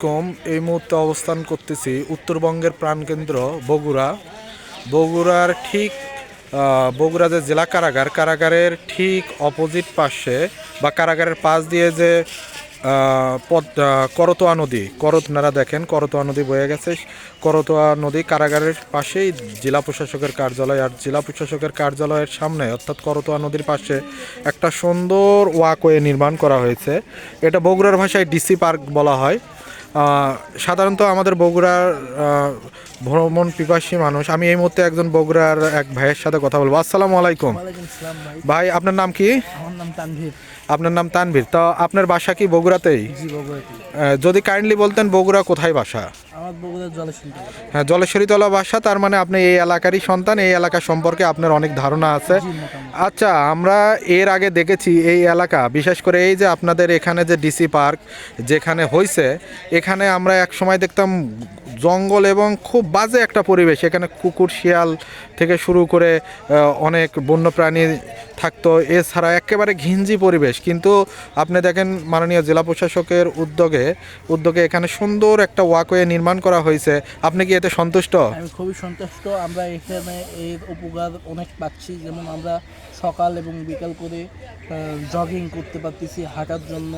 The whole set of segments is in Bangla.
কম এই মুহূর্তে অবস্থান করতেছি উত্তরবঙ্গের প্রাণকেন্দ্র বগুড়ার ঠিক বগুড়া যে জেলা কারাগারের ঠিক অপোজিট পাশে বা কারাগারের পাশ দিয়ে যে করতোয়া নদী আপনারা দেখেন করতোয়া নদী বয়ে গেছে। করতোয়া নদী কারাগারের পাশেই জেলা প্রশাসকের কার্যালয়, আর জেলা প্রশাসকের কার্যালয়ের সামনে অর্থাৎ করতোয়া নদীর পাশে একটা সুন্দর ওয়াকওয়ে নির্মাণ করা হয়েছে। এটা বগুড়ার ভাষায় ডিসি পার্ক বলা হয়। সাধারণত আমাদের বগুড়ার ভ্রমণ পিপাসী মানুষ। আমি এই মুহূর্তে একজন বগুড়ার এক ভাইয়ের সাথে কথা বলবো। আসসালামু আলাইকুম। ভাই, আপনার নাম কি? আমার নাম তানভীর। আপনার নাম তানভীর। তো আপনার বাসা কি বগুড়াতেই? জি, বগুড়াতে। যদি কাইন্ডলি বলতেন বগুড়া কোথায় বাসা? আমার বগুড়া জলেশ্বরী। হ্যাঁ, জলেশ্বরীতলা বাসা। তার মানে আপনি এই এলাকারই সন্তান, এই এলাকা সম্পর্কে আপনার অনেক ধারণা আছে। আচ্ছা, আমরা এর আগে দেখেছি এই এলাকা, বিশেষ করে এই যে আপনাদের এখানে যে ডিসি পার্ক যেখানে হয়েছে, এখানে আমরা এক সময় দেখতাম জঙ্গল এবং খুব বাজে একটা পরিবেশ। এখানে কুকুর শিয়াল থেকে শুরু করে অনেক বন্যপ্রাণী থাকতো, এছাড়া একেবারে ঘিঞ্জি পরিবেশ। কিন্তু আপনি দেখেন মাননীয় জেলা প্রশাসকের উদ্যোগে এখানে সুন্দর একটা ওয়াকওয়ে নির্মাণ করা হয়েছে। আপনি কি এতে সন্তুষ্ট? আমি খুবই সন্তুষ্ট। আমরা এখানে এর উপকার অনেক পাচ্ছি। যেমন আমরা সকাল এবং বিকাল করে জগিং করতে পারতেছি, হাঁটার জন্য।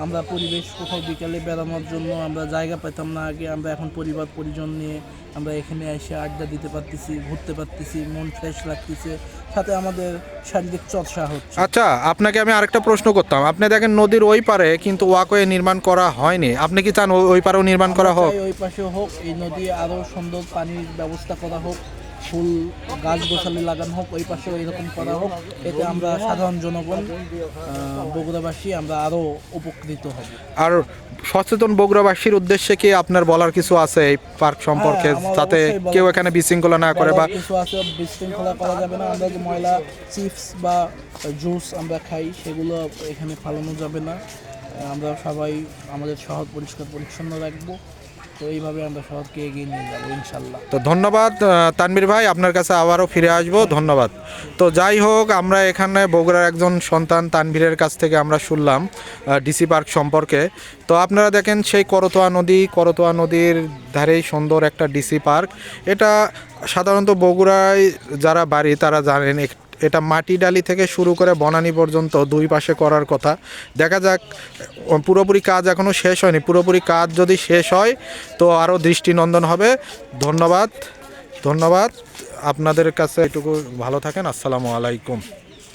আমরা পরিবেশ কোথাও বিকালে বেড়ানোর জন্য আমরা জায়গা পেতাম না আগে। আমরা এখন পরিবার পরিজন নিয়ে আমরা এখানে এসে আড্ডা দিতে পারতেছি, ঘুরতে পারতেছি, মন ফ্রেশ লাগতেছে, সাথে আমাদের শারীরিক চর্চা হচ্ছে। আচ্ছা, আপনাকে আমি আরেকটা প্রশ্ন করতাম। আপনি দেখেন নদীর ওই পারে কিন্তু ওয়াকওয়ে নির্মাণ করা হয়নি, আপনি কি চান ওই পারেও নির্মাণ করা হোক? ওই পাশেও হোক, এই নদী আরও সুন্দর পানির ব্যবস্থা করা হোক, ফুল গাছ গোছালি লাগানো হোক, ওই পাশেও এরকম করা হোক। এতে আমরা সাধারণ জনগণ বগুড়াবাসী আমরা আরও উপকৃত হব। আর সচেতন বগুড়াবাসীর উদ্দেশ্যে কি আপনার বলার কিছু আছে এই পার্ক সম্পর্কে, যাতে কেউ এখানে বিশৃঙ্খলা না করে? বা কিছু আছে, বিশৃঙ্খলা করা যাবে না। আমরা যে ময়লা চিপস বা জুস আমরা খাই, সেগুলো এখানে ফালানো যাবে না। আমরা সবাই আমাদের শহর পরিষ্কার পরিচ্ছন্ন রাখবো। তো এইভাবে আমরা শহরকে এগিয়ে নিয়ে যাবো ইনশাল্লাহ। তো ধন্যবাদ তানভীর ভাই, আপনার কাছে আবারও ফিরে আসবো। ধন্যবাদ। তো যাই হোক, আমরা এখানে বগুড়ার একজন সন্তান তানভীরের কাছ থেকে আমরা শুনলাম ডিসি পার্ক সম্পর্কে। তো আপনারা দেখেন সেই করতোয়া নদীর ধারেই সুন্দর একটা ডিসি পার্ক। এটা সাধারণত বগুড়ায় যারা বাড়ি তারা জানেন, এটা মাটিডালি থেকে শুরু করে বনানী পর্যন্ত দুই পাশে করার কথা। দেখা যাক, পুরোপুরি কাজ এখনও শেষ হয়নি। পুরোপুরি কাজ যদি শেষ হয় তো আরও দৃষ্টিনন্দন হবে। ধন্যবাদ। আপনাদের কাছে এটুকু। ভালো থাকেন। আসসালামু আলাইকুম।